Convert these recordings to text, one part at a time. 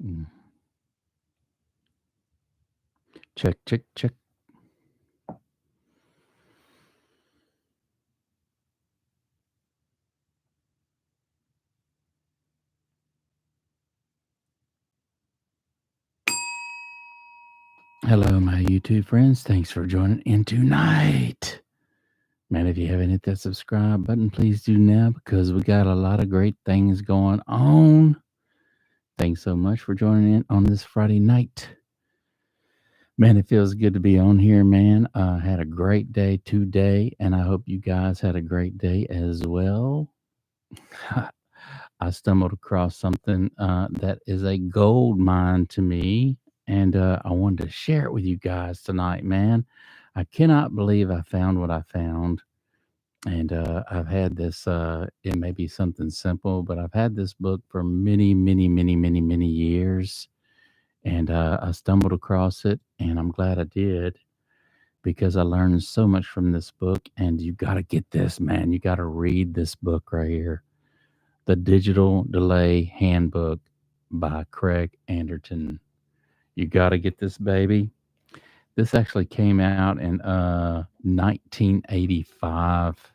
Mm. Check, check, check. Hello, my YouTube friends. Thanks for joining in tonight. Man, if you haven't hit that subscribe button, please do now because we got a lot of great things going on. Thanks so much for joining in on this Friday night. Man, it feels good to be on here, man. Had a great day today, and I hope you guys had a great day as well. I stumbled across something that is a gold mine to me, and I wanted to share it with you guys tonight, man. I cannot believe I found what I found. And I've had this, it may be something simple, but I've had this book for many, many, many, many, many years. And I stumbled across it, and I'm glad I did because I learned so much from this book. And you got to get this, man. You got to read this book right here, The Digital Delay Handbook by Craig Anderton. You got to get this, baby. This actually came out in 1985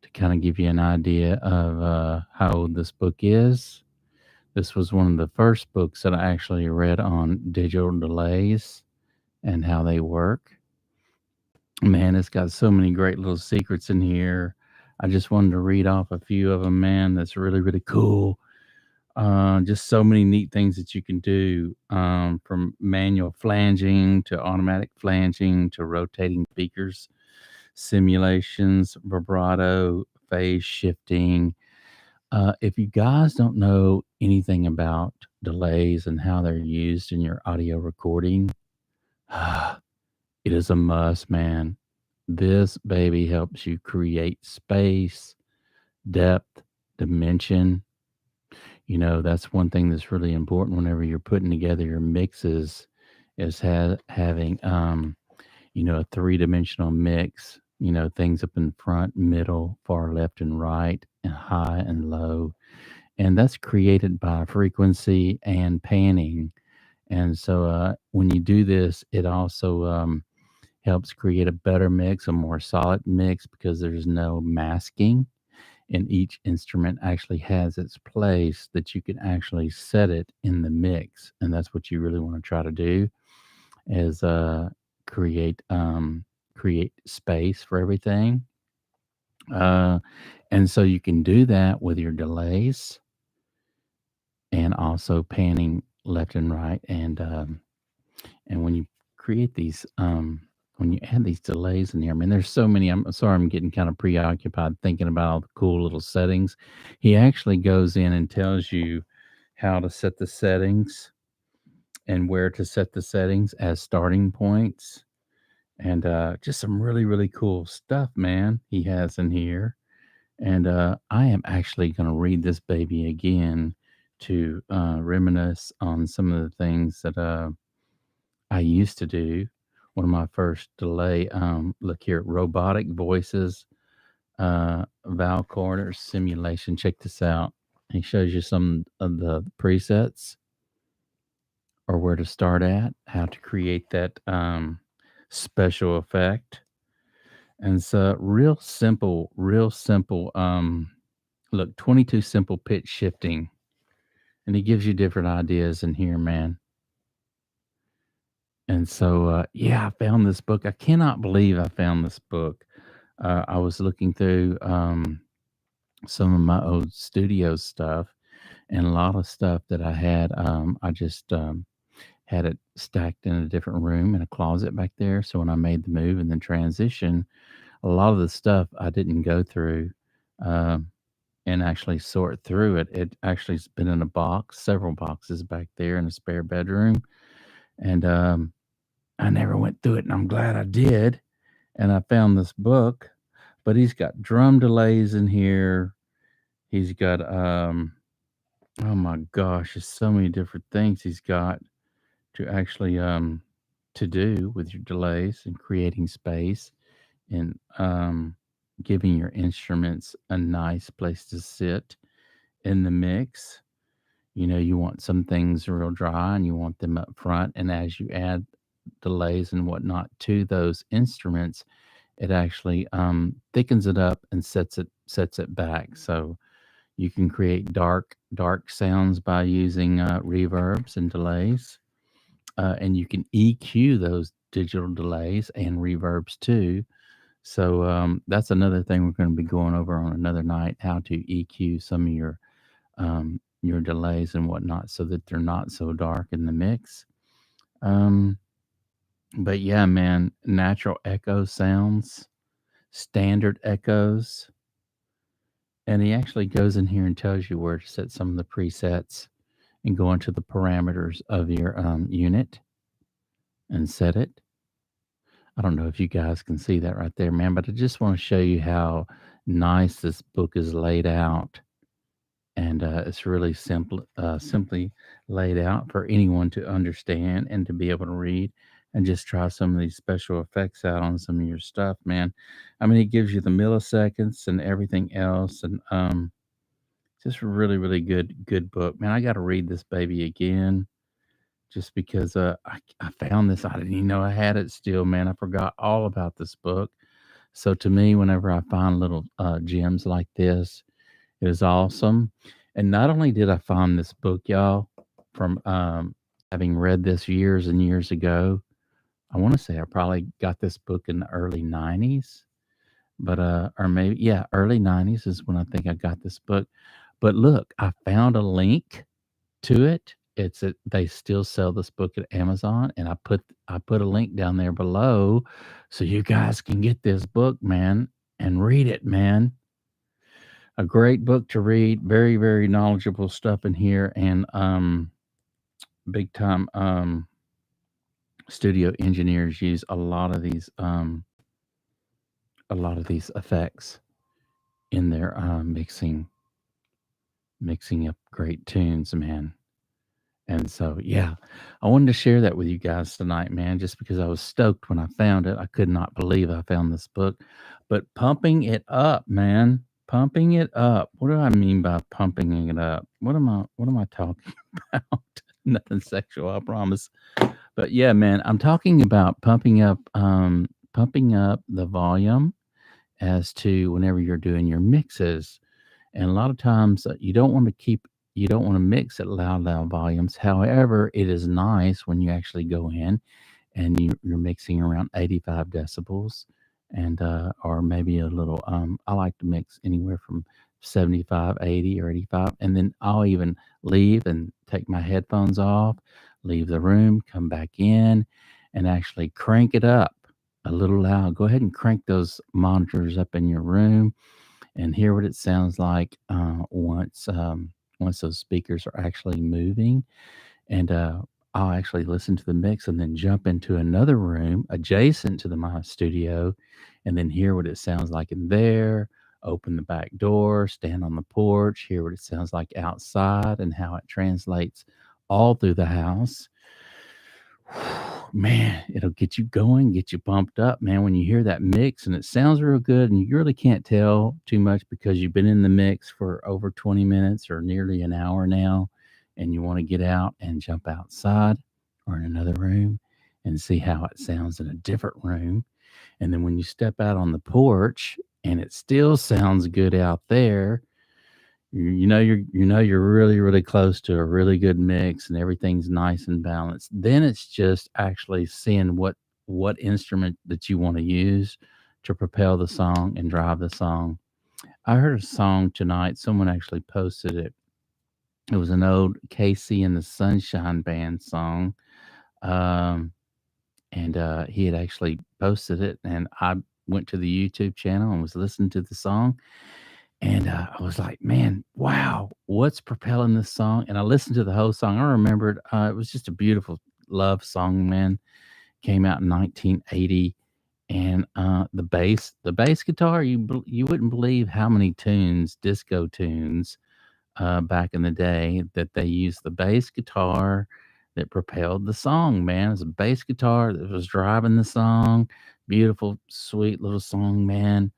to kind of give you an idea of how old this book is. This was one of the first books that I actually read on digital delays and how they work. Man, it's got so many great little secrets in here. I just wanted to read off a few of them, man. That's really, really cool. Just so many neat things that you can do, from manual flanging to automatic flanging to rotating speakers, simulations, vibrato, phase shifting. If you guys don't know anything about delays and how they're used in your audio recording, it is a must, man. This baby helps you create space, depth, dimension. That's one thing that's really important whenever you're putting together your mixes is having a three-dimensional mix, things up in front, middle, far left and right, and high and low. And that's created by frequency and panning. And so when you do this, it also helps create a better mix, a more solid mix because there's no masking and each instrument actually has its place that you can actually set it in the mix, and that's what you really want to try to do is create create space for everything, uh, and so you can do that with your delays and also panning left and right, and when you create these when you add these delays in here, I mean, there's so many. I'm sorry, I'm getting kind of preoccupied thinking about all the cool little settings. He actually goes in and tells you how to set the settings and where to set the settings as starting points. And just some really, really cool stuff, man, he has in here. And I am actually going to read this baby again to reminisce on some of the things that I used to do. One of my first delay, look here, robotic voices, Val Corner simulation. Check this out. He shows you some of the presets or where to start at, how to create that special effect. And it's real simple. Look, 22 simple pitch shifting. And he gives you different ideas in here, man. And so, yeah, I found this book. I cannot believe I found this book. I was looking through some of my old studio stuff and a lot of stuff that I had. I just had it stacked in a different room in a closet back there. So when I made the move and then transition, a lot of the stuff I didn't go through um, and actually sort through it. It actually's been in a box, several boxes back there in a spare bedroom. And I never went through it, and I'm glad I did. And I found this book, but he's got drum delays in here. He's got oh my gosh, there's so many different things he's got to actually to do with your delays and creating space and giving your instruments a nice place to sit in the mix. You want some things real dry and you want them up front. And as you add delays and whatnot to those instruments, it actually thickens it up and sets it back. So you can create dark sounds by using reverbs and delays, and you can EQ those digital delays and reverbs too. So that's another thing we're going to be going over on another night: how to EQ some of your delays and whatnot, so that they're not so dark in the mix. Um, but yeah, man, natural echo sounds, standard echoes, and he actually goes in here and tells you where to set some of the presets and go into the parameters of your unit and set it. I don't know if you guys can see that right there, man, but I just want to show you how nice this book is laid out. And it's really simply laid out for anyone to understand and to be able to read and just try some of these special effects out on some of your stuff, man. I mean, it gives you the milliseconds and everything else, and just really good book, man. I got to read this baby again just because I found this. I didn't even know I had it still, man. I forgot all about this book. So to me, whenever I find little gems like this, it is awesome. And not only did I find this book, y'all, from having read this years and years ago, I want to say I probably got this book in the early 90s, but, or maybe, yeah, early 90s is when I think I got this book. But look, I found a link to it. They still sell this book at Amazon, and I put a link down there below so you guys can get this book, man, and read it, man. A great book to read, very knowledgeable stuff in here, and big time studio engineers use a lot of these effects in their mixing up great tunes, man. And so, yeah, I wanted to share that with you guys tonight, man, just because I was stoked when I found it. I could not believe I found this book. But pumping it up, man, pumping it up. What do I mean by pumping it up? What am I talking about? Nothing sexual, I promise. But yeah, man, I'm talking about pumping up the volume as to whenever you're doing your mixes. And a lot of times you don't want to mix at loud volumes. However, it is nice when you actually go in and you're mixing around 85 decibels, and or maybe a little. I like to mix anywhere from 75, 80, or 85, and then I'll even leave and take my headphones off, leave the room, come back in, and actually crank it up a little loud. Go ahead and crank those monitors up in your room and hear what it sounds like once those speakers are actually moving. And I'll actually listen to the mix and then jump into another room adjacent to my studio, and then hear what it sounds like in there. Open the back door, stand on the porch, hear what it sounds like outside, and how it translates all through the house. Man, it'll get you going, get you pumped up, man, when you hear that mix and it sounds real good and you really can't tell too much because you've been in the mix for over 20 minutes or nearly an hour now, and you want to get out and jump outside or in another room and see how it sounds in a different room. And then when you step out on the porch and it still sounds good out there, you're really close to a really good mix and everything's nice and balanced. Then it's just actually seeing what instrument that you want to use to propel the song and drive the song. I heard a song tonight. Someone actually posted it. It was an old Casey and the Sunshine Band song. Um, and he had actually posted it, and I went to the YouTube channel and was listening to the song, and I was like, "Man, wow, what's propelling this song?" And I listened to the whole song. I remembered it was just a beautiful love song, man. Came out in 1980, and the bass guitar, you wouldn't believe how many tunes, disco tunes, back in the day, that they used the bass guitar that propelled the song. Man, it was a bass guitar that was driving the song. Beautiful, sweet little song, man.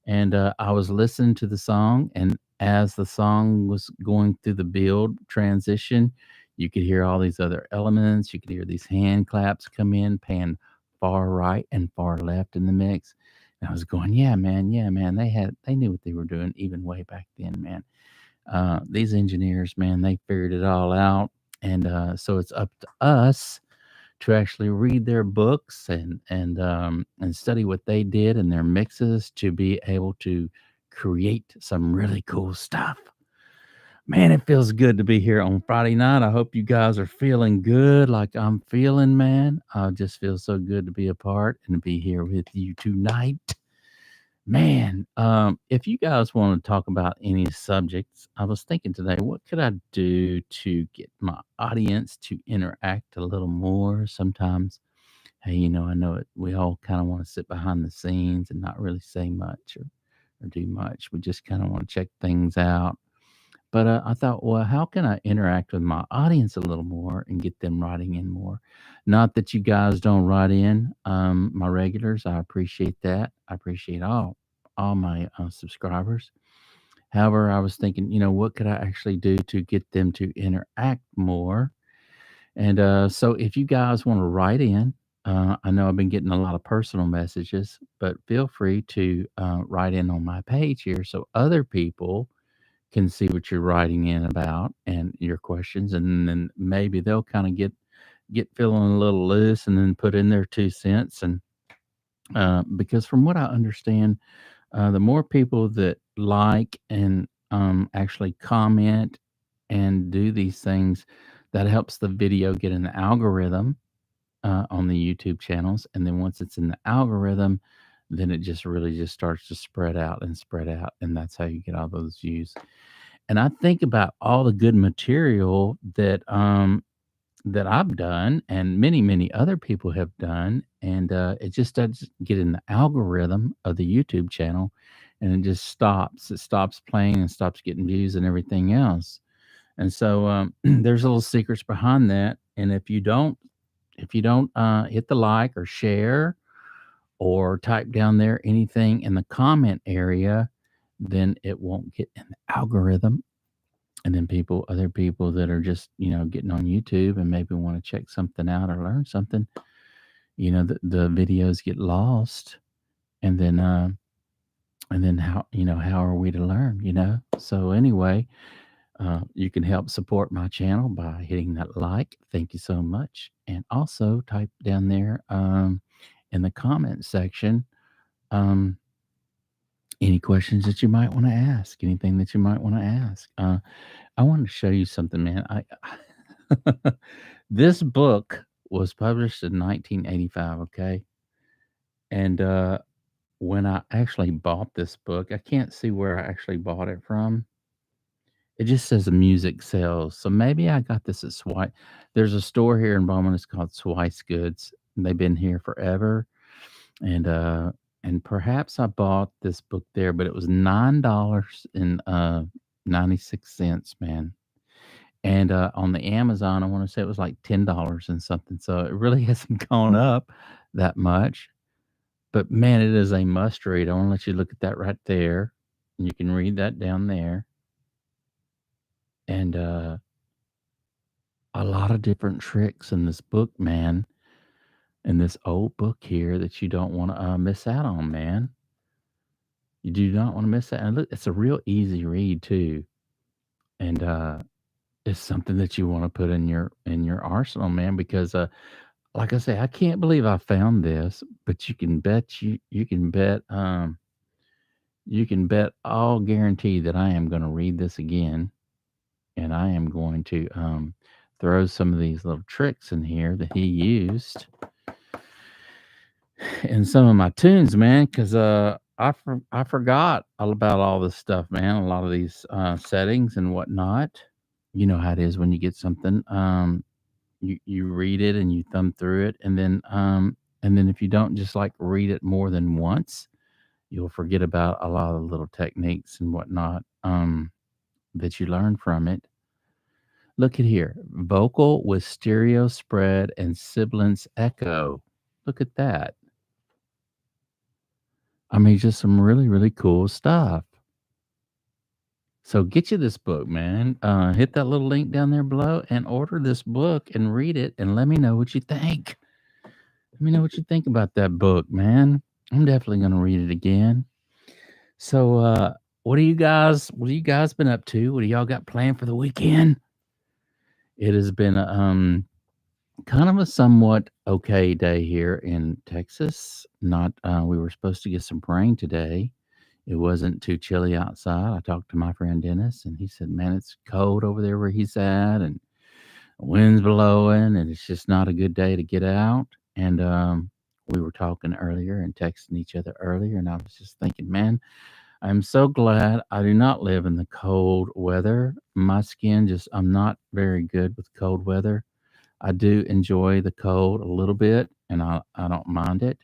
And I was listening to the song, and as the song was going through the build transition, you could hear all these other elements. You could hear these hand claps come in, pan far right and far left in the mix. And I was going, yeah, man, they knew what they were doing even way back then, man. These engineers, man, they figured it all out. And so it's up to us to actually read their books and study what they did in their mixes to be able to create some really cool stuff. Man, it feels good to be here on Friday night. I hope you guys are feeling good like I'm feeling, man. I just feel so good to be a part and to be here with you tonight. Man, if you guys want to talk about any subjects, I was thinking today, what could I do to get my audience to interact a little more? Sometimes, hey, I know it. We all kind of want to sit behind the scenes and not really say much or do much. We just kind of want to check things out. But I thought, well, how can I interact with my audience a little more and get them writing in more? Not that you guys don't write in, my regulars. I appreciate that. I appreciate all my subscribers. However, I was thinking, what could I actually do to get them to interact more? And so, if you guys want to write in, I know I've been getting a lot of personal messages, but feel free to write in on my page here so other people can see what you're writing in about and your questions, and then maybe they'll kind of get feeling a little loose and then put in their 2 cents. And because from what I understand, the more people that like and actually comment and do these things, that helps the video get in the algorithm on the YouTube channels. And then once it's in the algorithm, then it just really just starts to spread out and spread out. And that's how you get all those views. And I think about all the good material that I've done and many, many other people have done, and it just doesn't get in the algorithm of the YouTube channel, and it just stops. It stops playing and stops getting views and everything else. And so there's little secrets behind that. And if you don't hit the like or share or type down there anything in the comment area, then it won't get in the algorithm, and then other people that are just getting on YouTube and maybe want to check something out or learn something, the videos get lost. And then how are we to learn? So anyway, you can help support my channel by hitting that like. Thank you so much. And also type down there in the comment section um any questions that you might want to ask, anything that you might want to ask. I want to show you something, man. This book was published in 1985, okay? And when I actually bought this book, I can't see where I actually bought it from. It just says the music sells. So maybe I got this at Swipe. There's a store here in Bowman. It's called Swice Goods. And they've been here forever. And and perhaps I bought this book there, but it was $9.96, man. And on the Amazon, I want to say it was like $10 and something. So it really hasn't gone up that much. But man, it is a must read. I want to let you look at that right there. And you can read that down there. And a lot of different tricks in this book, man. In this old book here that you don't want to miss out on, man. You do not want to miss that. And look, it's a real easy read too. And it's something that you want to put in your arsenal, man, because like I say, I can't believe I found this, but you can bet all guarantee that I am going to read this again, and I am going to throw some of these little tricks in here that he used in some of my tunes, man, because I forgot all about all this stuff, man. A lot of these settings and whatnot. You know how it is when you get something. You read it and you thumb through it, and then if you don't just like read it more than once, you'll forget about a lot of the little techniques and whatnot that you learn from it. Look at here, vocal with stereo spread and sibilance echo. Look at that. I mean, just some really, really cool stuff. So get you this book, man. Hit that little link down there below and order this book and read it and let me know what you think. Let me know what you think about that book, man. I'm definitely gonna read it again. So what do you guys been up to? What do y'all got planned for the weekend? It has been kind of a somewhat okay day here in Texas. Not we were supposed to get some rain today. It wasn't too chilly outside. I talked to my friend Dennis, and he said, "Man, it's cold over there where he's at, and the wind's blowing, and it's just not a good day to get out." And we were talking earlier and texting each other earlier, and I was just thinking, man, I'm so glad I do not live in the cold weather. My skin just, I'm not very good with cold weather. I do enjoy the cold a little bit, and I don't mind it,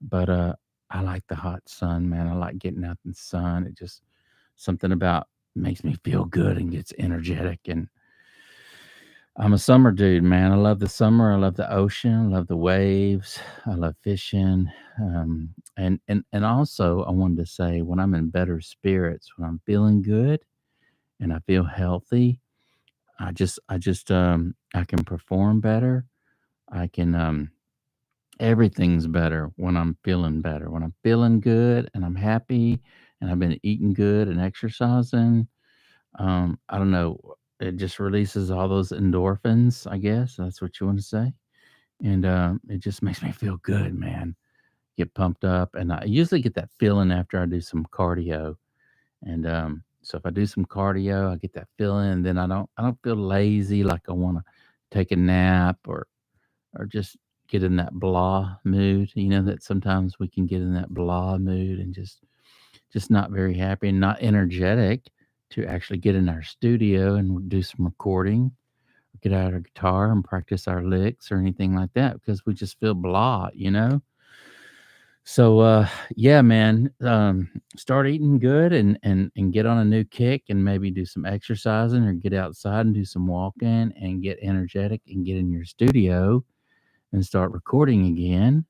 but I like the hot sun, man. I like getting out in the sun. It just something about makes me feel good and gets energetic. And I'm a summer dude, man. I love the summer. I love the ocean. I love the waves. I love fishing. And also, I wanted to say, when I'm in better spirits, when I'm feeling good and I feel healthy, I can perform better. I can everything's better when I'm feeling better. When I'm feeling good and I'm happy and I've been eating good and exercising, I don't know, it just releases all those endorphins, I guess that's what you want to say. And it just makes me feel good, man. Get pumped up, and I usually get that feeling after I do some cardio. And so if I do some cardio, I get that feeling, and then I don't feel lazy like I want to take a nap or just get in that blah mood. You know that sometimes we can get in that blah mood and just not very happy and not energetic to actually get in our studio and do some recording, get out our guitar and practice our licks or anything like that because we just feel blah. So yeah, man, start eating good and get on a new kick and maybe do some exercising or get outside and do some walking and get energetic and get in your studio and start recording again.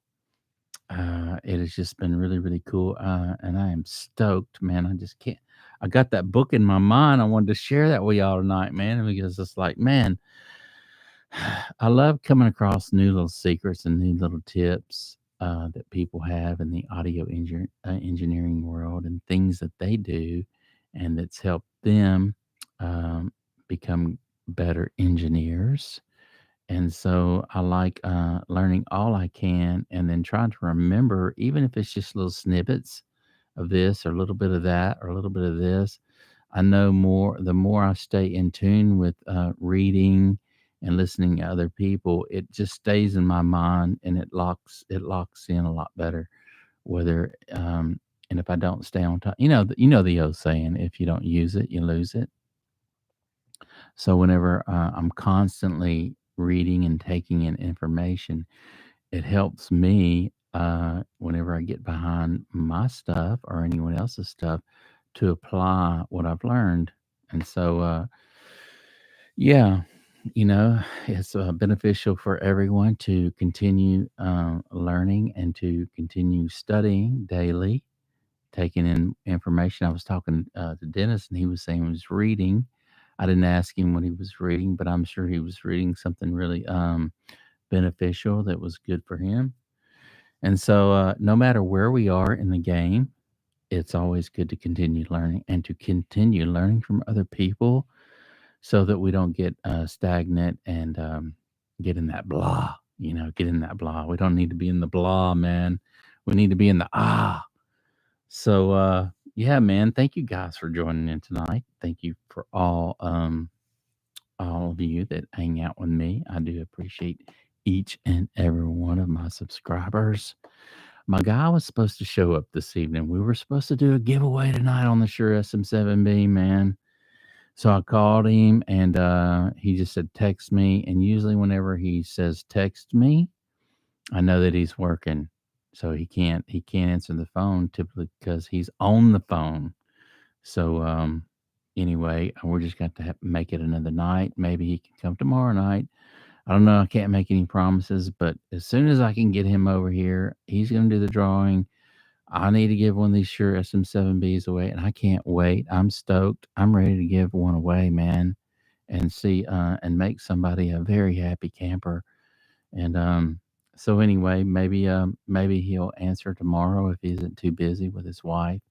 It has just been really, really cool, and I am stoked, man. I just can't. I got that book in my mind. I wanted to share that with y'all tonight, man, because it's like, man, I love coming across new little secrets and new little tips that people have in the audio engineering world and things that they do, and that's helped them um, become better engineers. And so I like learning all I can and then trying to remember, even if it's just little snippets of this or a little bit of that or a little bit of this. I know more, the more I stay in tune with reading and listening to other people, it just stays in my mind and it locks in a lot better. Whether, and if I don't stay on top, the old saying, if you don't use it, you lose it. So whenever I'm constantly reading and taking in information, it helps me whenever I get behind my stuff or anyone else's stuff to apply what I've learned. And so, yeah, it's beneficial for everyone to continue learning and to continue studying daily, taking in information. I was talking to Dennis, and he was saying he was reading. I didn't ask him what he was reading, but I'm sure he was reading something really beneficial that was good for him. And so, no matter where we are in the game, it's always good to continue learning and to continue learning from other people so that we don't get stagnant and get in that blah, get in that blah. We don't need to be in the blah, man. We need to be in the ah. So, yeah, man, thank you guys for joining in tonight. Thank you for all of you that hang out with me. I do appreciate each and every one of my subscribers. My guy was supposed to show up this evening. We were supposed to do a giveaway tonight on the Shure SM7B, man. So I called him and he just said, text me. And usually, whenever he says text me, I know that he's working. So he can't answer the phone typically because he's on the phone. So anyway, we're just got to make it another night. Maybe he can come tomorrow night. I don't know. I can't make any promises, but as soon as I can get him over here, he's going to do the drawing. I need to give one of these Shure SM7Bs away, and I can't wait. I'm stoked. I'm ready to give one away, man, and see and make somebody a very happy camper. And so anyway, maybe he'll answer tomorrow if he isn't too busy with his wife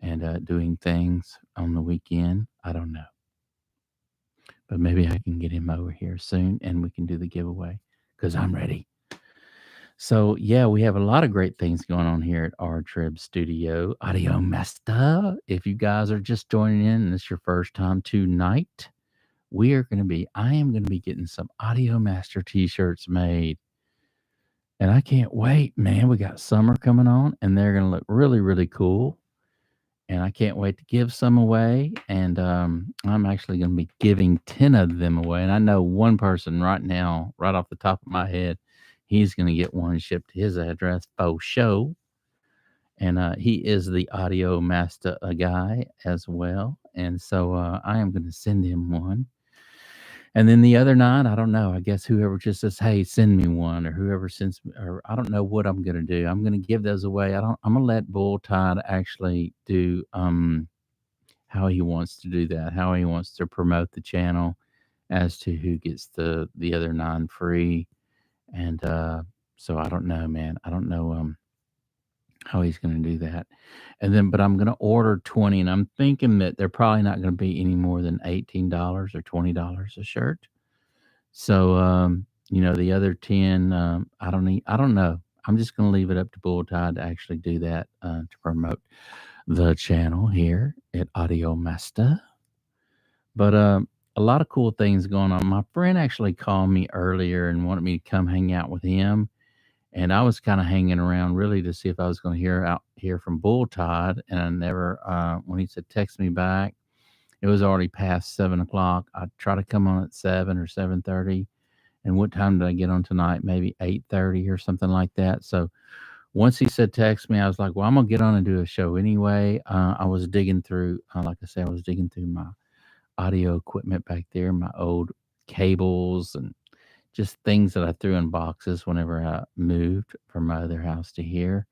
and doing things on the weekend. I don't know, but maybe I can get him over here soon and we can do the giveaway because I'm ready. So yeah, we have a lot of great things going on here at our Trib Studio. Audio Master. If you guys are just joining in and it's your first time tonight, I am gonna be getting some Audio Master t-shirts made. And I can't wait, man. We got summer coming on and they're gonna look really, really cool. And I can't wait to give some away. And I'm actually gonna be giving 10 of them away. And I know one person right now, right off the top of my head, he's gonna get one shipped to his address for show. And he is the audio master guy as well. And so I am going to send him one. And then the other nine, I don't know. I guess whoever just says, "Hey, send me one," or whoever sends me, or I don't know what I'm going to do. I'm going to give those away. I'm going to let Bull Tide actually do how he wants to do that, how he wants to promote the channel as to who gets the other nine free. And so I don't know, man. I don't know. How he's going to do that. And then, but I'm going to order 20, and I'm thinking that they're probably not going to be any more than $18 or $20 a shirt. So, the other 10, I don't know. I'm just going to leave it up to Bull Tide to actually do that to promote the channel here at Audio Master. But a lot of cool things going on. My friend actually called me earlier and wanted me to come hang out with him, and I was kind of hanging around really to see if I was going to hear from Bull Tide, and I never. When he said text me back, it was already past 7 o'clock. I try to come on at 7 or 7:30, and what time did I get on tonight? Maybe 8:30 or something like that. So once he said text me, I was like, well, I'm gonna get on and do a show anyway. I was digging through, like I said, I was digging through my audio equipment back there, my old cables and just things that I threw in boxes whenever I moved from my other house to here.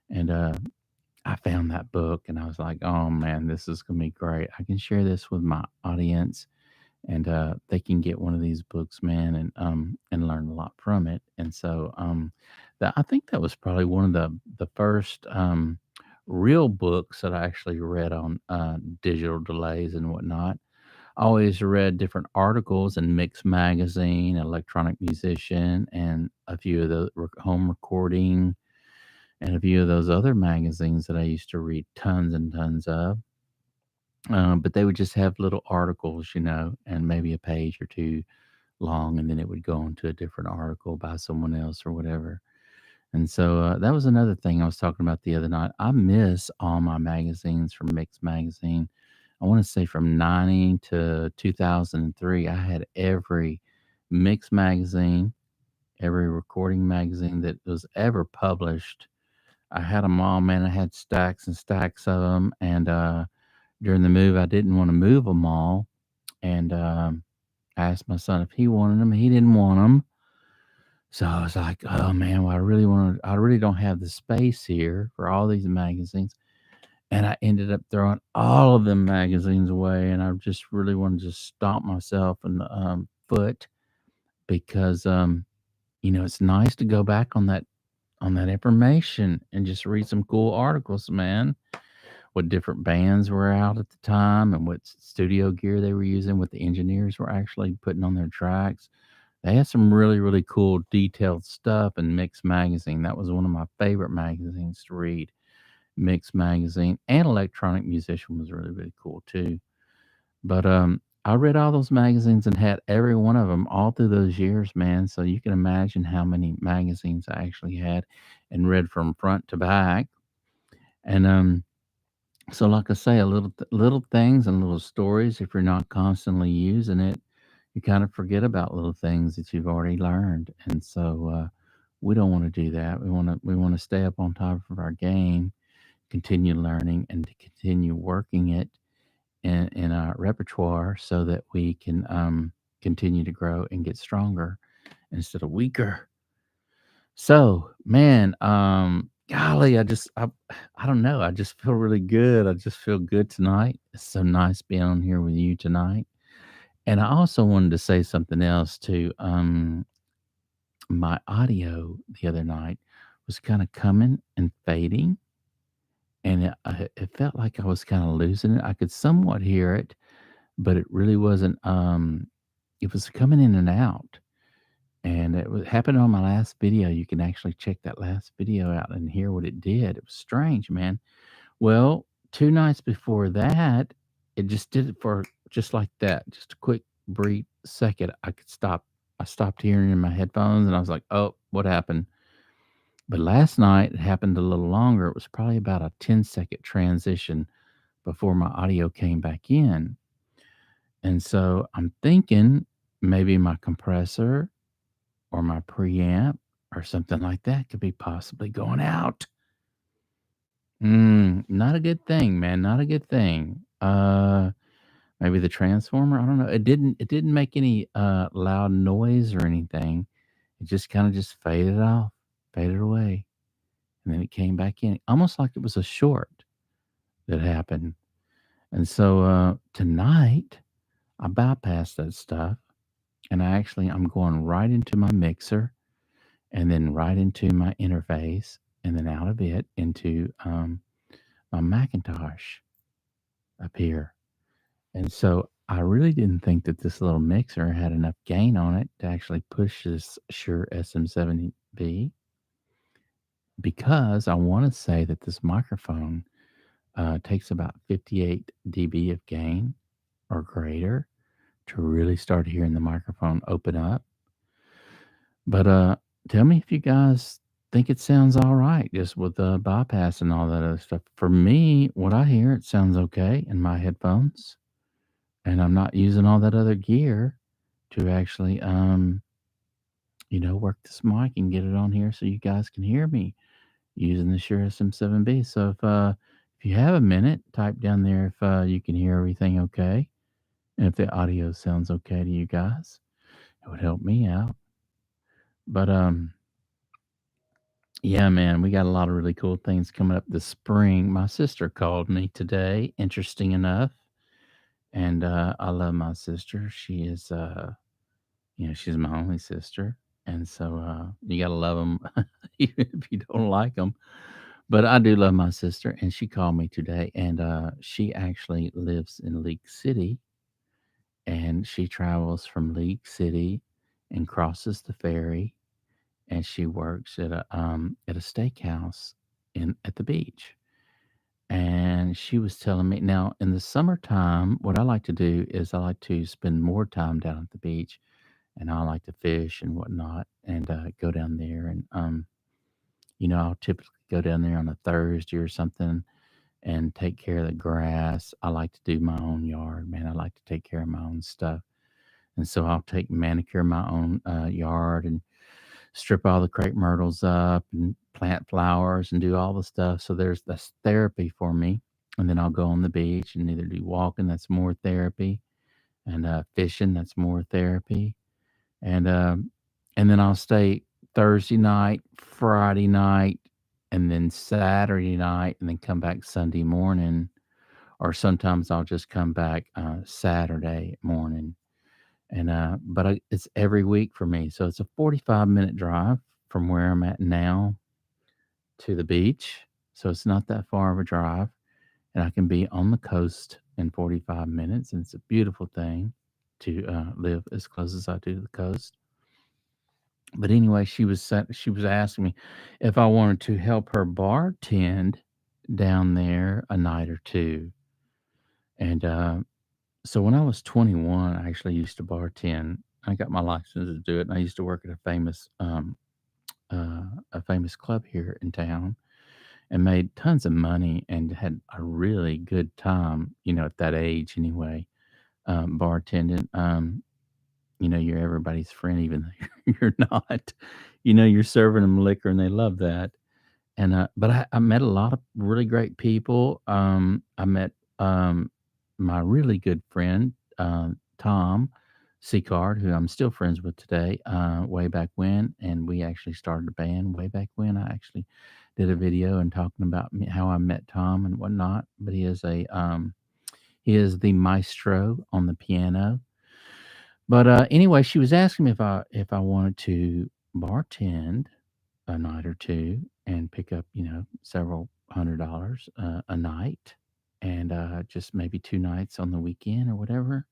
And I found that book and I was like, oh man, this is going to be great. I can share this with my audience and they can get one of these books, man, and learn a lot from it. And so I think that was probably one of the first real books that I actually read on digital delays and whatnot. I always read different articles in Mix Magazine, Electronic Musician, and a few of the home recording, and a few of those other magazines that I used to read tons and tons of. But they would just have little articles, and maybe a page or two long, and then it would go on to a different article by someone else or whatever. And so that was another thing I was talking about the other night. I miss all my magazines from Mix Magazine. I want to say from 90 to 2003, I had every Mix magazine, every recording magazine that was ever published. I had them all, man. I had stacks and stacks of them. And during the move, I didn't want to move them all. And I asked my son if he wanted them. He didn't want them. So I was like, oh man, well, I really don't have the space here for all these magazines. And I ended up throwing all of them magazines away, and I just really wanted to stomp myself in the foot because it's nice to go back on that information and just read some cool articles, man. What different bands were out at the time and what studio gear they were using, what the engineers were actually putting on their tracks. They had some really, really cool detailed stuff in Mix Magazine. That was one of my favorite magazines to read. Mix Magazine and Electronic Musician was really, really cool too. But I read all those magazines and had every one of them all through those years, man. So you can imagine how many magazines I actually had and read from front to back. And so, like I say, a little things and little stories. If you're not constantly using it, you kind of forget about little things that you've already learned. And so we don't want to do that. We want to stay up on top of our game, continue learning, and to continue working it in our repertoire so that we can continue to grow and get stronger instead of weaker. So, man, golly, I don't know. I just feel really good. I just feel good tonight. It's so nice being on here with you tonight. And I also wanted to say something else too. My audio the other night was kind of coming and fading, and it felt like I was kind of losing it. I could somewhat hear it, but it really wasn't. It was coming in and out, and it was happened on my last video. You can actually check that last video out and hear what it did. It was strange, man. Well, 2 nights before that, it just did it for just like that, just a quick brief second. I stopped hearing in my headphones, and I was like, "Oh, what happened?" But last night, it happened a little longer. It was probably about a 10-second transition before my audio came back in, and so I'm thinking maybe my compressor or my preamp or something like that could be possibly going out. Not a good thing, man, not a good thing. Maybe the transformer, I don't know. It didn't make any, loud noise or anything. It just kinda just faded off, faded away, and then it came back in, almost like it was a short that happened. And so, tonight, I bypassed that stuff, and I'm going right into my mixer, and then right into my interface, and then out of it into, my Macintosh up here. And so I really didn't think that this little mixer had enough gain on it to actually push this Shure SM70B, because I want to say that this microphone takes about 58 dB of gain or greater to really start hearing the microphone open up. But tell me if you guys think it sounds all right just with the bypass and all that other stuff. For me, what I hear, it sounds okay in my headphones, and I'm not using all that other gear to actually, work this mic and get it on here so you guys can hear me using the Shure SM7B. So if you have a minute, type down there if you can hear everything okay, and if the audio sounds okay to you guys. It would help me out. But yeah, man, we got a lot of really cool things coming up this spring. My sister called me today, interesting enough, and I love my sister. She is she's my only sister, and so, you gotta love them even if you don't like them. But I do love my sister, and she called me today, and, she actually lives in League City, and she travels from League City and crosses the ferry, and she works at a steakhouse at the beach. And she was telling me now in the summertime, what I like to do is I like to spend more time down at the beach, and I like to fish and whatnot, and go down there. And I'll typically go down there on a Thursday or something and take care of the grass. I like to do my own yard, man. I like to take care of my own stuff, and so I'll take manicure my own yard and strip all the crepe myrtles up and plant flowers and do all the stuff. So that's therapy for me. And then I'll go on the beach and either do walking, that's more therapy, and fishing, that's more therapy, and then I'll stay Thursday night, Friday night, and then Saturday night, and then come back Sunday morning, or sometimes I'll just come back Saturday morning. And but it's every week for me, so it's a 45-minute drive from where I'm at now to the beach. So it's not that far of a drive, and I can be on the coast in 45 minutes, and it's a beautiful thing to live as close as I do to the coast. But anyway, she was asking me if I wanted to help her bartend down there a night or two. And so when I was 21, I actually used to bartend. I got my license to do it, and I used to work at a famous club here in town, and made tons of money and had a really good time. At that age anyway, bartending. You're everybody's friend, even though you're not. You're serving them liquor, and they love that. And but I met a lot of really great people. I met my really good friend Tom C Card, who I'm still friends with today, way back when, and we actually started a band way back when. I actually did a video and talking about how I met Tom and whatnot. But he is the maestro on the piano. But anyway, she was asking me if I wanted to bartend a night or two and pick up, several $100 a night, and just maybe 2 nights on the weekend or whatever.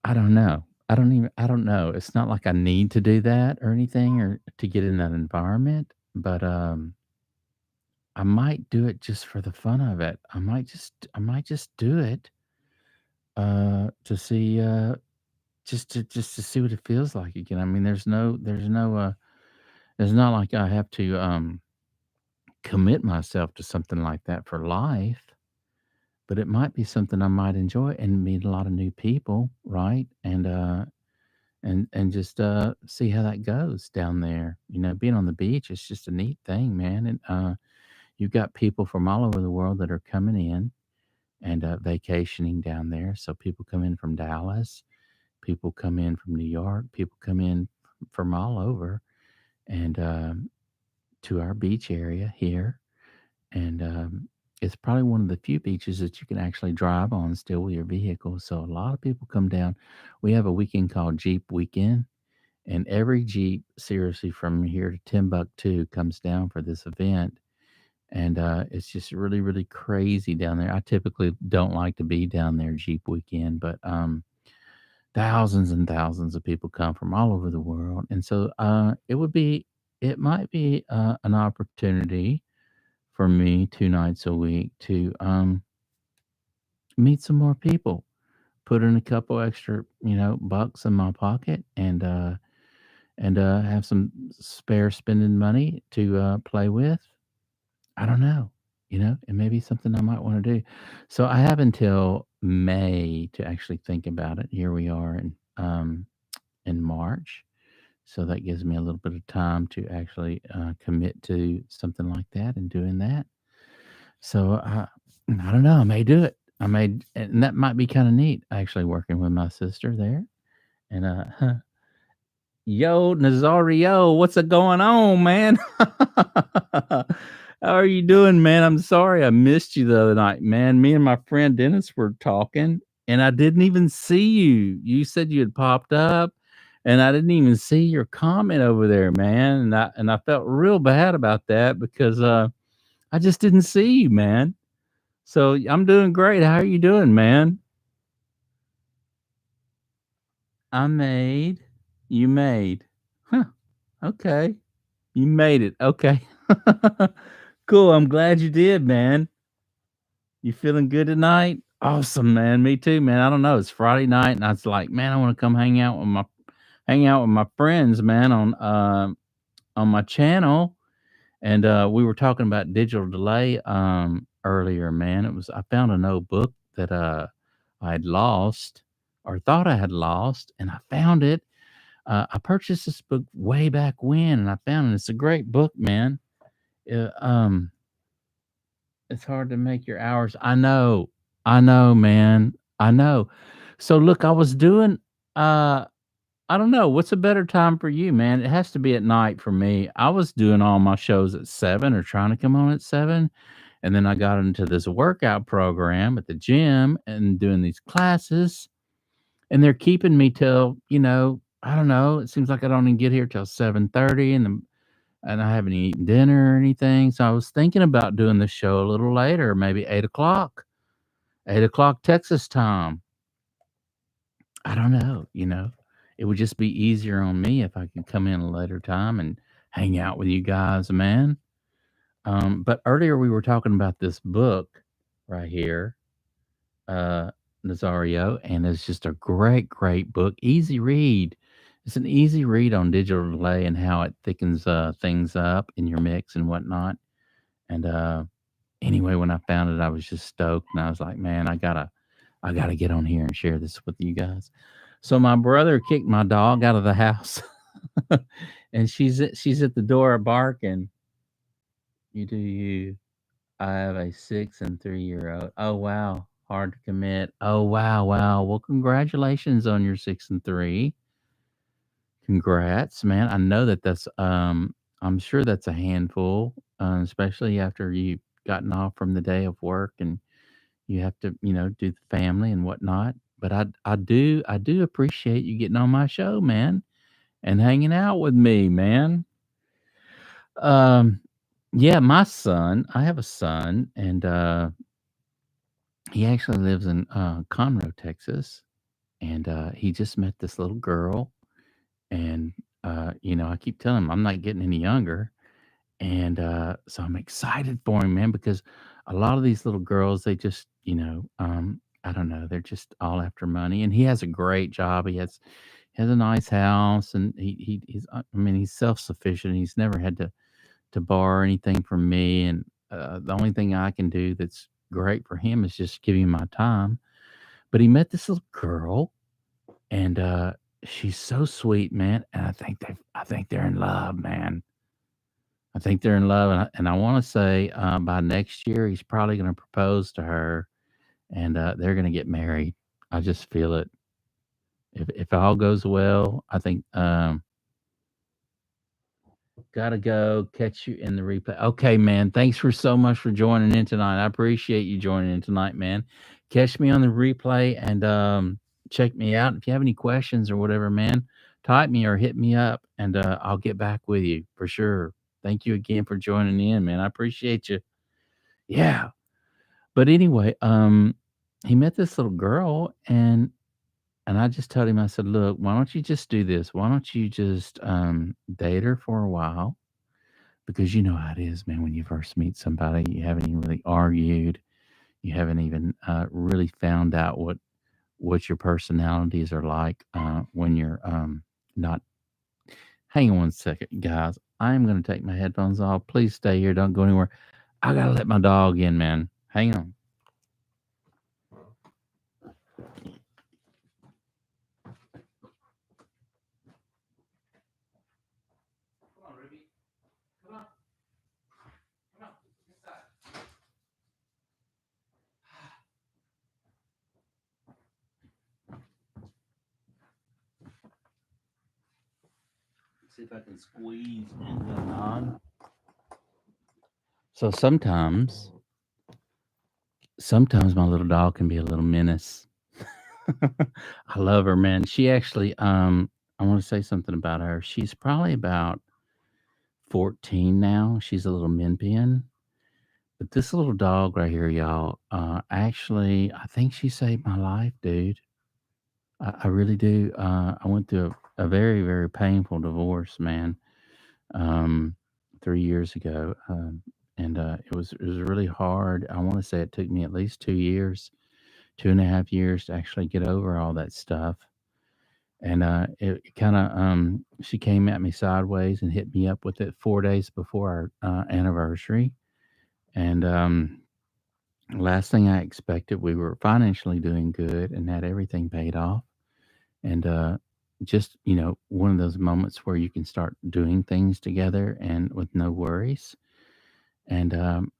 I don't know. I don't know. It's not like I need to do that or anything or to get in that environment, but I might do it just for the fun of it. I might just do it to see just to see what it feels like again. I mean, there's not like I have to commit myself to something like that for life, but it might be something I might enjoy and meet a lot of new people, right? And just see how that goes down there. Being on the beach is just a neat thing, man. And you've got people from all over the world that are coming in and vacationing down there. So people come in from Dallas, people come in from New York, people come in from all over, and to our beach area here. And it's probably one of the few beaches that you can actually drive on still with your vehicle. So a lot of people come down. We have a weekend called Jeep Weekend, and every Jeep, seriously, from here to Timbuktu comes down for this event. And it's just really, really crazy down there. I typically don't like to be down there Jeep Weekend, but thousands and thousands of people come from all over the world. And so it might be an opportunity for me 2 nights a week to meet some more people, put in a couple extra, bucks in my pocket, and have some spare spending money to play with. I don't know, it may be something I might want to do. So I have until May to actually think about it. Here we are in March. So that gives me a little bit of time to actually commit to something like that and doing that. So I don't know. I may do it. And that might be kind of neat. Actually, working with my sister there, and yo, Nazario, what's a going on, man? How are you doing, man? I'm sorry I missed you the other night, man. Me and my friend Dennis were talking, and I didn't even see you. You said you had popped up, and I didn't even see your comment over there, man. And I felt real bad about that because I just didn't see you, man. So I'm doing great. How are you doing, man? I made. You made. Huh. Okay. You made it. Okay. Cool. I'm glad you did, man. You feeling good tonight? Awesome, man. Me too, man. I don't know. It's Friday night, and I was like, man, I want to come hang out with my friends, man, on my channel. And we were talking about digital delay earlier, man. I found an old book that I had lost or thought I had lost, and I found it. I purchased this book way back when, and I found it. It's a great book, man. Uh, um, it's hard to make your hours. I know, man. I know. So look, I was doing. Uh, I don't know what's a better time for you, man. It has to be at night for me. I was doing all my shows at 7 or trying to come on at 7, and then I got into this workout program at the gym and doing these classes, and they're keeping me till, I don't know, it seems like I don't even get here till 7:30, and I haven't eaten dinner or anything. So I was thinking about doing the show a little later, maybe 8 o'clock, 8 o'clock Texas time. I don't know, it would just be easier on me if I could come in a later time and hang out with you guys, man. But earlier we were talking about this book right here, uh, Nazario, and it's just a great, great book. Easy read. It's an easy read on digital delay and how it thickens things up in your mix and whatnot. And anyway, when I found it, I was just stoked, and I was like, man, I gotta get on here and share this with you guys. So my brother kicked my dog out of the house, and she's at the door barking. You do you. I have a 6 and 3-year old. Oh wow. Hard to commit. Oh, wow, wow. Well, congratulations on your 6 and 3. Congrats, man. I know that I'm sure that's a handful, especially after you've gotten off from the day of work and you have to, do the family and whatnot. But I do appreciate you getting on my show, man, and hanging out with me, man. Um, yeah, I have a son, and he actually lives in Conroe, Texas, and he just met this little girl, and I keep telling him I'm not getting any younger. And, so I'm excited for him, man, because a lot of these little girls, they just, I don't know, they're just all after money. And he has a great job. He has a nice house, and he's I mean, he's self-sufficient. He's never had to borrow anything from me. And the only thing I can do that's great for him is just give him my time. But he met this little girl, and she's so sweet, man. And I think they're in love, man. I think they're in love, and I wanna say, by next year, he's probably gonna propose to her, and, they're gonna get married. I just feel it. If all goes well, I think, gotta go. Catch you in the replay. Okay, man, thanks for so much for joining in tonight. I appreciate you joining in tonight, man. Catch me on the replay and, check me out. If you have any questions or whatever, man, type me or hit me up, and, I'll get back with you for sure. Thank you again for joining in, man. I appreciate you. Yeah. But anyway, he met this little girl, and I just told him, I said, "Look, why don't you just do this? Why don't you just date her for a while? Because you know how it is, man. When you first meet somebody, you haven't even really argued, you haven't even really found out what your personalities are like when you're not." Hang on one second, guys. I am going to take my headphones off. Please stay here. Don't go anywhere. I gotta let my dog in, man. Hang on. Come on, Ruby. Come on. Come on. Inside. See if I can squeeze into the nod. So sometimes my little dog can be a little menace. I love her, man. She actually, I want to say something about her. She's probably about 14 now. She's a little min pin. But this little dog right here, y'all, actually, I think she saved my life, dude. I really do. I went through a very, very painful divorce, man, um, 3 years ago. And it was really hard. I want to say it took me at least 2 years, 2.5 years to actually get over all that stuff. And it kind of she came at me sideways and hit me up with it 4 days before our anniversary. And last thing I expected, we were financially doing good and had everything paid off. And just one of those moments where you can start doing things together and with no worries. And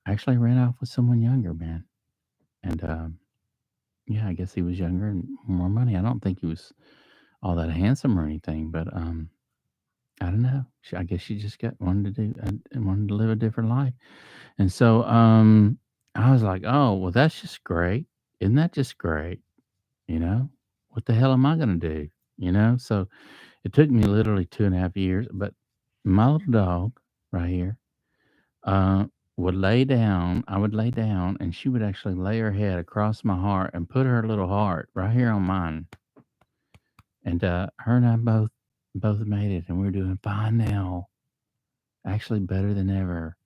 actually ran off with someone younger, man. And yeah, I guess he was younger and more money. I don't think he was all that handsome or anything, but I don't know. I guess she just got wanted to do and wanted to live a different life. And so I was like, oh, well, that's just great. Isn't that just great? You know, what the hell am I going to do? So it took me literally 2.5 years, but my little dog right here uh, would lay down. I would lay down, and she would actually lay her head across my heart and put her little heart right here on mine. And her and I both made it, and we're doing fine now. Actually, better than ever.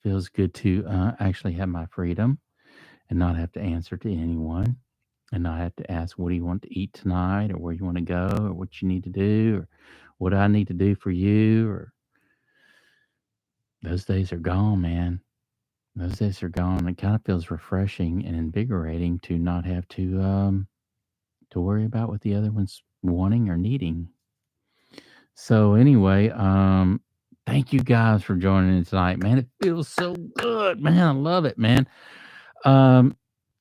Feels good to actually have my freedom and not have to answer to anyone, and not have to ask, what do you want to eat tonight, or where you want to go, or what you need to do, or what I need to do for you. Or those days are gone, man. Those days are gone. It kind of feels refreshing and invigorating to not have to worry about what the other one's wanting or needing. So anyway, thank you guys for joining in tonight, man. It feels so good, man. I love it, man. Um,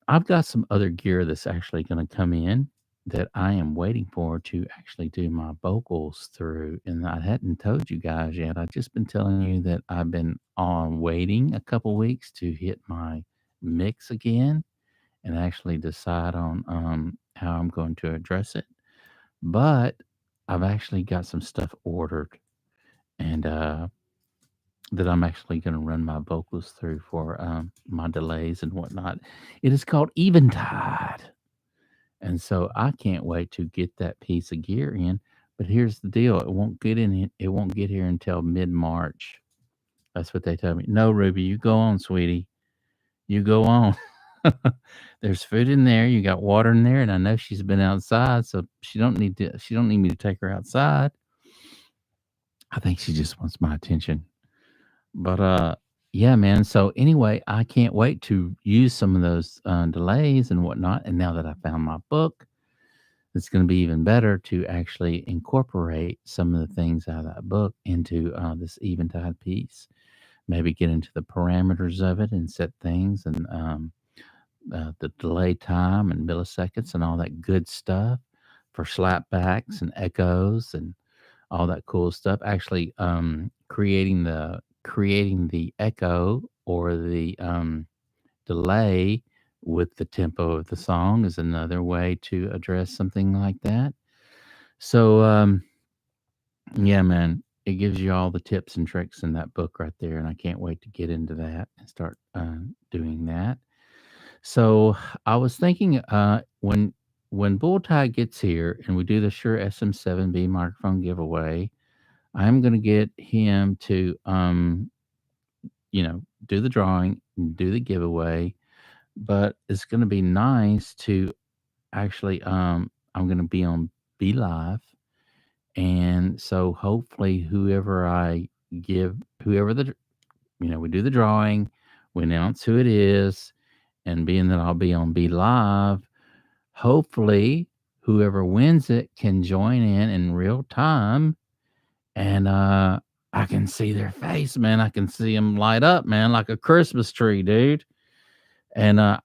I've got some other gear that's actually going to come in that I am waiting for to actually do my vocals through. And I hadn't told you guys yet. I've just been telling you that I've been on waiting a couple weeks to hit my mix again and actually decide on how I'm going to address it. But I've actually got some stuff ordered and that I'm actually going to run my vocals through for my delays and whatnot. It is called Eventide. And so I can't wait to get that piece of gear in. But here's the deal: it won't get here until mid March. That's what they tell me. No, Ruby, you go on, sweetie. You go on. There's food in there. You got water in there, and I know she's been outside, so she don't need me to take her outside. I think she just wants my attention. But yeah, man. So anyway, I can't wait to use some of those delays and whatnot. And now that I found my book, it's going to be even better to actually incorporate some of the things out of that book into this Eventide piece. Maybe get into the parameters of it and set things and the delay time and milliseconds and all that good stuff for slapbacks and echoes and all that cool stuff. Actually, creating the echo or the delay with the tempo of the song is another way to address something like that. So, yeah, man, it gives you all the tips and tricks in that book right there, and I can't wait to get into that and start doing that. So, I was thinking when Bulltide gets here and we do the Shure SM7B microphone giveaway, I'm gonna get him to do the drawing, do the giveaway, but it's gonna be nice to actually I'm gonna be on Be Live. And so hopefully whoever we do the drawing, we announce who it is, and being that I'll be on Be Live, hopefully whoever wins it can join in real time and I can see their face, man. I can see them light up, man, like a Christmas tree, dude. And I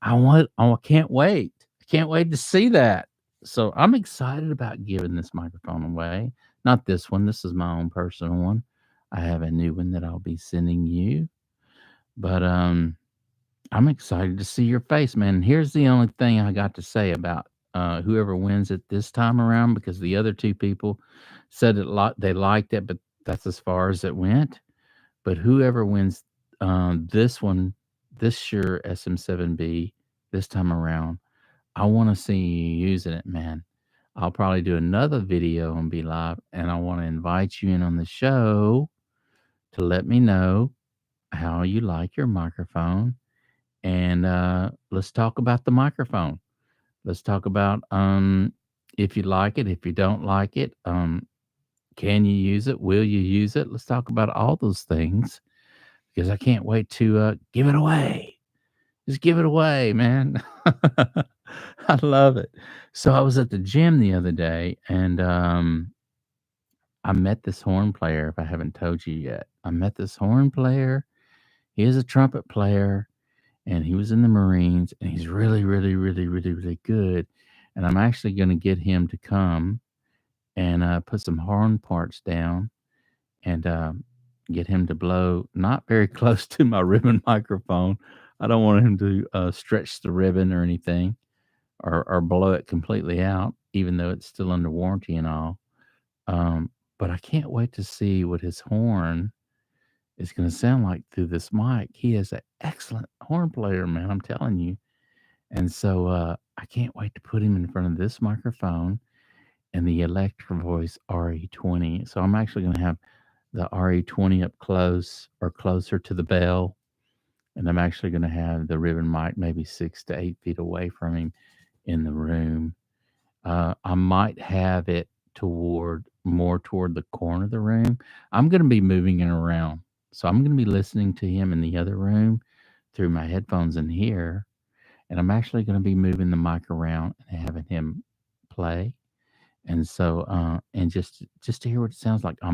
can't wait. I can't wait to see that. So I'm excited about giving this microphone away. Not this one. This is my own personal one. I have a new one that I'll be sending you. But I'm excited to see your face, man. Here's the only thing I got to say about whoever wins it this time around, because the other two people said they liked it, but that's as far as it went. But whoever wins this one, this Shure SM7B this time around, I want to see you using it, man. I'll probably do another video and be live, and I want to invite you in on the show to let me know how you like your microphone, and let's talk about the microphone. Let's talk about if you like it, if you don't like it, can you use it? Will you use it? Let's talk about all those things because I can't wait to give it away. Just give it away, man. I love it. So I was at the gym the other day and I met this horn player. If I haven't told you yet, I met this horn player. He is a trumpet player and he was in the Marines and he's really, really, really, really, really good. And I'm actually going to get him to come and put some horn parts down and get him to blow not very close to my ribbon microphone. I don't want him to stretch the ribbon or anything or blow it completely out, even though it's still under warranty and all. But I can't wait to see what his horn is going to sound like through this mic. He is an excellent horn player, man. I'm telling you. And so I can't wait to put him in front of this microphone and the Electro Voice RE20. So I'm actually going to have the RE20 up close or closer to the bell. And I'm actually going to have the ribbon mic maybe 6 to 8 feet away from him in the room. I might have it more toward the corner of the room. I'm going to be moving it around. So I'm going to be listening to him in the other room through my headphones in here. And I'm actually going to be moving the mic around and having him play. And so, and just to hear what it sounds like, I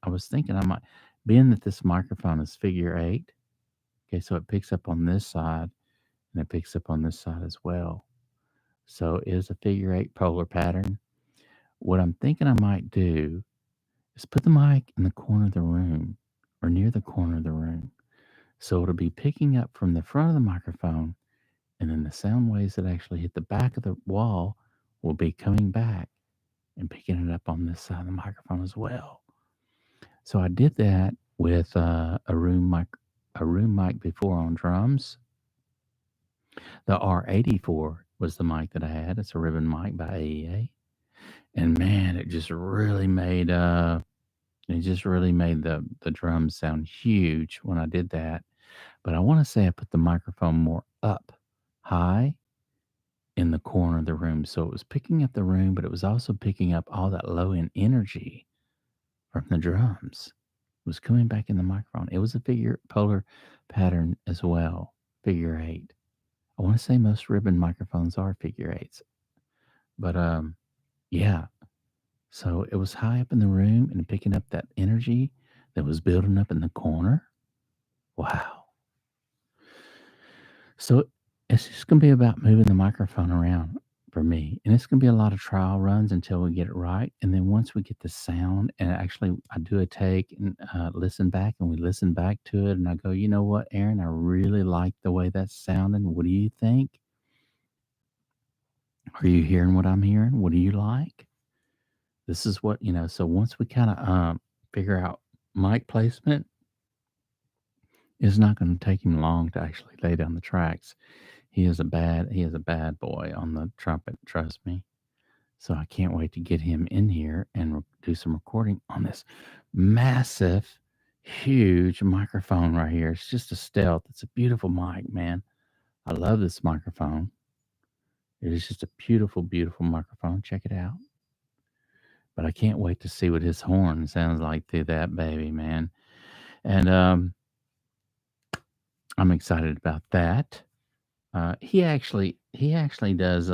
was thinking I might, being that this microphone is figure 8. Okay, so it picks up on this side, and and it picks up on this side as well. So it is a figure eight polar pattern. What I'm thinking I might do is put the mic in the corner of the room or near the corner of the room. So it'll be picking up from the front of the microphone, and then the sound waves that actually hit the back of the wall will be coming back and picking it up on this side of the microphone as well. So I did that with a room mic before on drums. The R84 was the mic that I had. It's a ribbon mic by AEA, and man, it just really made the drums sound huge when I did that. But I want to say I put the microphone more up high in the corner of the room. So it was picking up the room, but it was also picking up all that low end energy from the drums. It was coming back in the microphone. It was a figure polar pattern as well, figure eight. I want to say most ribbon microphones are figure eights, but yeah. So it was high up in the room and picking up that energy that was building up in the corner. Wow. So it's just going to be about moving the microphone around for me. And it's going to be a lot of trial runs until we get it right. And then once we get the sound, and actually I do a take and listen back, and we listen back to it. And I go, you know what, Aaron, I really like the way that's sounding. What do you think? Are you hearing what I'm hearing? What do you like? This is what, so once we kind of figure out mic placement, it's not going to take him long to actually lay down the tracks. He is a bad boy on the trumpet, trust me. So I can't wait to get him in here and do some recording on this massive, huge microphone right here. It's just a stealth. It's a beautiful mic, man. I love this microphone. It is just a beautiful, beautiful microphone. Check it out. But I can't wait to see what his horn sounds like through that baby, man. And I'm excited about that. He actually does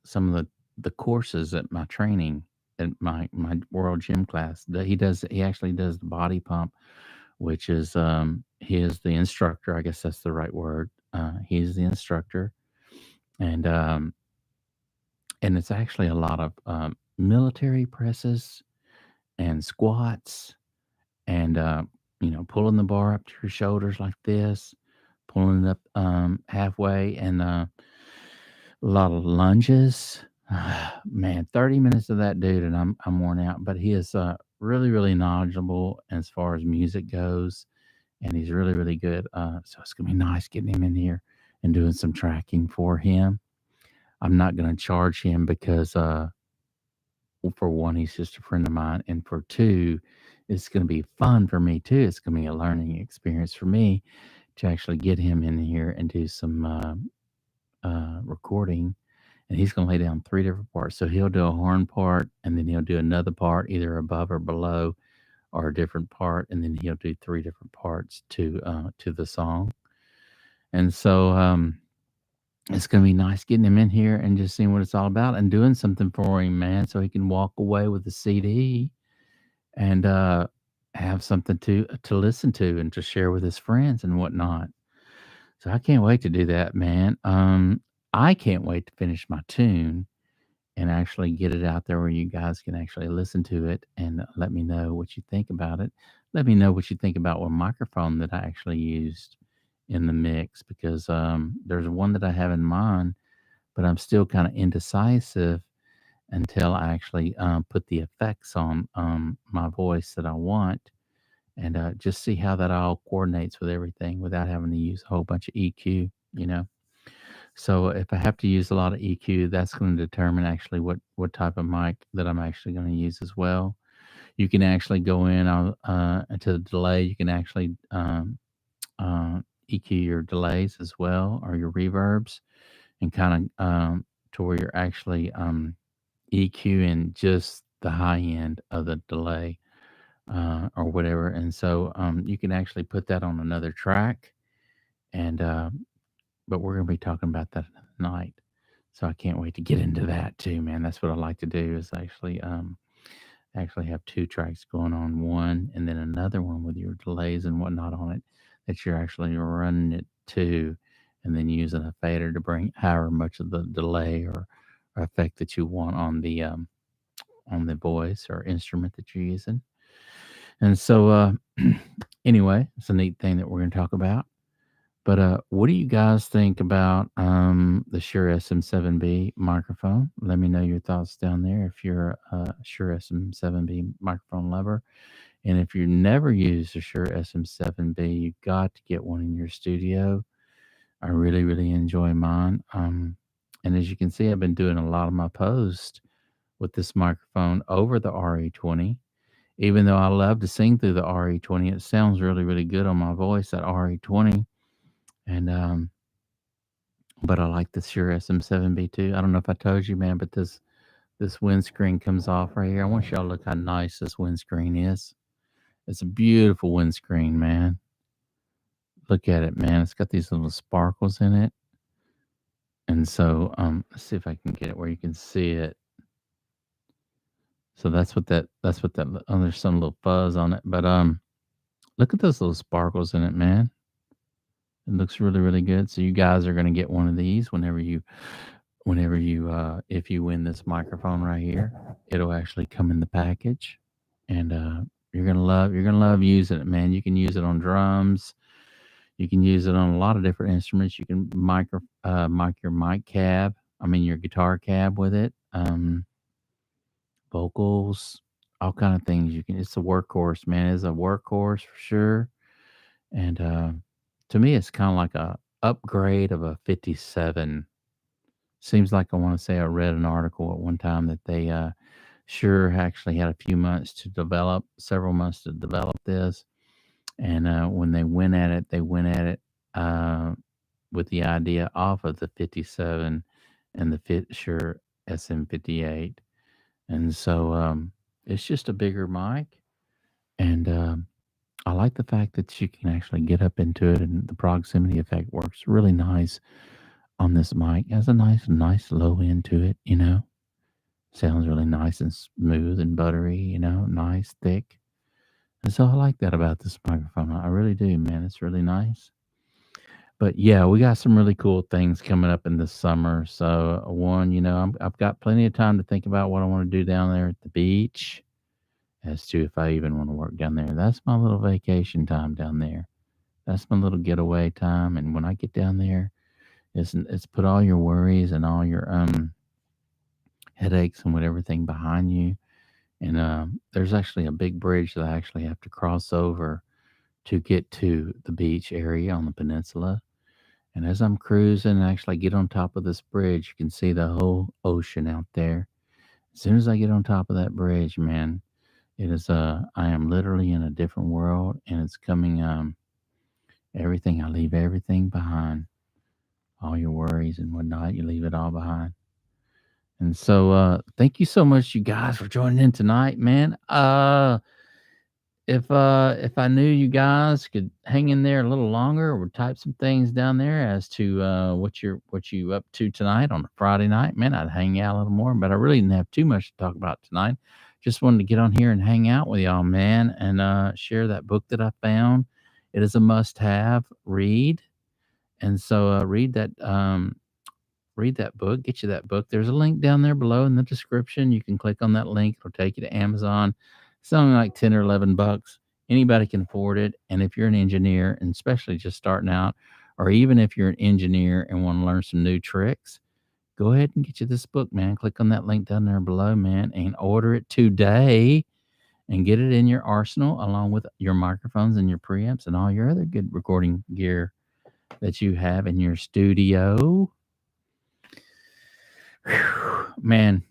some of the courses at my training at my world gym class. He actually does the body pump, which is he is the instructor. I guess that's the right word. He's the instructor, and and it's actually a lot of military presses and squats and pulling the bar up to your shoulders like this, pulling it up halfway, and a lot of lunges. Man, 30 minutes of that dude, and I'm worn out. But he is really, really knowledgeable as far as music goes, and he's really, really good. So it's gonna be nice getting him in here and doing some tracking for him. I'm not gonna charge him because well, for one, he's just a friend of mine, and for two, it's gonna be fun for me too. It's gonna be a learning experience for me to actually get him in here and do some recording, and he's going to lay down three different parts. So he'll do a horn part, and then he'll do another part, either above or below, or a different part, and then he'll do three different parts to the song. And so it's going to be nice getting him in here and just seeing what it's all about and doing something for him, man, so he can walk away with the CD and have something to listen to and to share with his friends and whatnot. So I can't wait to do that, man. I can't wait to finish my tune and actually get it out there where you guys can actually listen to it and let me know what you think about it. Let me know what you think about what microphone that I actually used in the mix, because there's one that I have in mind, but I'm still kind of indecisive until I actually put the effects on my voice that I want, and just see how that all coordinates with everything without having to use a whole bunch of EQ. So if I have to use a lot of EQ, that's going to determine actually what type of mic that I'm actually going to use as well. You can actually go in into the delay. You can actually EQ your delays as well, or your reverbs, and kind of to where you're actually EQing just the high end of the delay or whatever. And so you can actually put that on another track, and but we're going to be talking about that another night. So I can't wait to get into that too, man. That's what I like to do, is actually have two tracks going on, one and then another one with your delays and whatnot on it, that you're actually running it to, and then using a fader to bring however much of the delay or effect that you want on the voice or instrument that you're using. And so, anyway, it's a neat thing that we're going to talk about. But what do you guys think about the Shure SM7B microphone? Let me know your thoughts down there if you're a Shure SM7B microphone lover. And if you've never used a Shure SM7B, you've got to get one in your studio. I really, really enjoy mine. And as you can see, I've been doing a lot of my posts with this microphone over the RE20. Even though I love to sing through the RE20, it sounds really, really good on my voice, that RE20. And but I like the Shure SM7B too. I don't know if I told you, man, but this windscreen comes off right here. I want y'all to look how nice this windscreen is. It's a beautiful windscreen, man. Look at it, man. It's got these little sparkles in it. And so let's see if I can get it where you can see it. So that's what that oh, there's some little fuzz on it. But look at those little sparkles in it, man. It looks really, really good. So you guys are gonna get one of these whenever you if you win this microphone right here. It'll actually come in the package. And you're gonna love using it, man. You can use it on drums. You can use it on a lot of different instruments. You can mic your mic cab. I mean your guitar cab with it. Vocals, all kind of things. You can. It's a workhorse, man. It's a workhorse for sure. And to me, it's kind of like a upgrade of a 57. Seems like I want to say I read an article at one time that they Sure actually had a few months to develop, several months to develop this. And when they went at it with the idea off of the 57 and the Shure SM58. And so it's just a bigger mic. And I like the fact that you can actually get up into it, and the proximity effect works really nice on this mic. It has a nice low end to it, you know. Sounds really nice and smooth and buttery, you know, nice, thick. And so I like that about this microphone. I really do, man. It's really nice. But yeah, we got some really cool things coming up in the summer. So one, you know, I've got plenty of time to think about what I want to do down there at the beach, as to if I even want to work down there. That's my little vacation time down there. That's my little getaway time. And when I get down there, it's put all your worries and all your headaches and everything behind you. And there's actually a big bridge that I actually have to cross over to get to the beach area on the peninsula. And as I'm cruising, I actually get on top of this bridge. You can see the whole ocean out there. As soon as I get on top of that bridge, man, it is I am literally in a different world, and it's coming everything. I leave everything behind. All your worries and whatnot, you leave it all behind. And so thank you so much, you guys, for joining in tonight, man. If I knew you guys could hang in there a little longer or type some things down there as to what you up to tonight on a Friday night, man, I'd hang out a little more. But I really didn't have too much to talk about tonight. Just wanted to get on here and hang out with y'all, man, and share that book that I found. It is a must-have read, and so read that book, get you that book. There's a link down there below in the description. You can click on that link. It'll take you to Amazon. It's only like 10 or 11 bucks. Anybody can afford it. And if you're an engineer, and especially just starting out, or even if you're an engineer and want to learn some new tricks, go ahead and get you this book, man. Click on that link down there below, man, and order it today and get it in your arsenal along with your microphones and your preamps and all your other good recording gear that you have in your studio. Whew, man,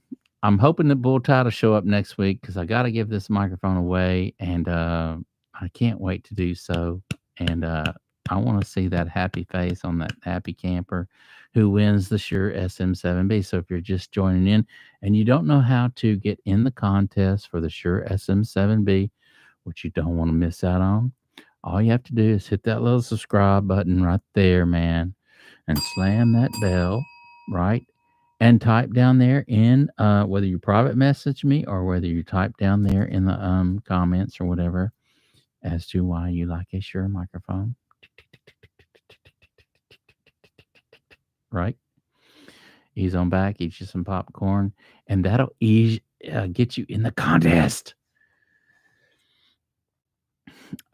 I'm hoping that Bull Tide will show up next week because I got to give this microphone away, and I can't wait to do so. And I want to see that happy face on that happy camper who wins the Shure SM7B. So if you're just joining in and you don't know how to get in the contest for the Shure SM7B, which you don't want to miss out on, all you have to do is hit that little subscribe button right there, man, and slam that bell, right? And type down there in whether you private message me or whether you type down there in the comments or whatever, as to why you like a Shure microphone. right? Ease on back, eat you some popcorn, and that'll get you in the contest.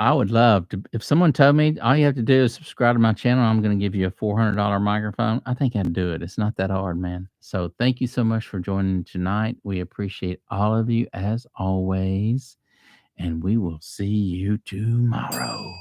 I would love to. If someone told me all you have to do is subscribe to my channel, I'm going to give you a $400 microphone. I think I'd do it. It's not that hard, man. So thank you so much for joining tonight. We appreciate all of you as always, and we will see you tomorrow.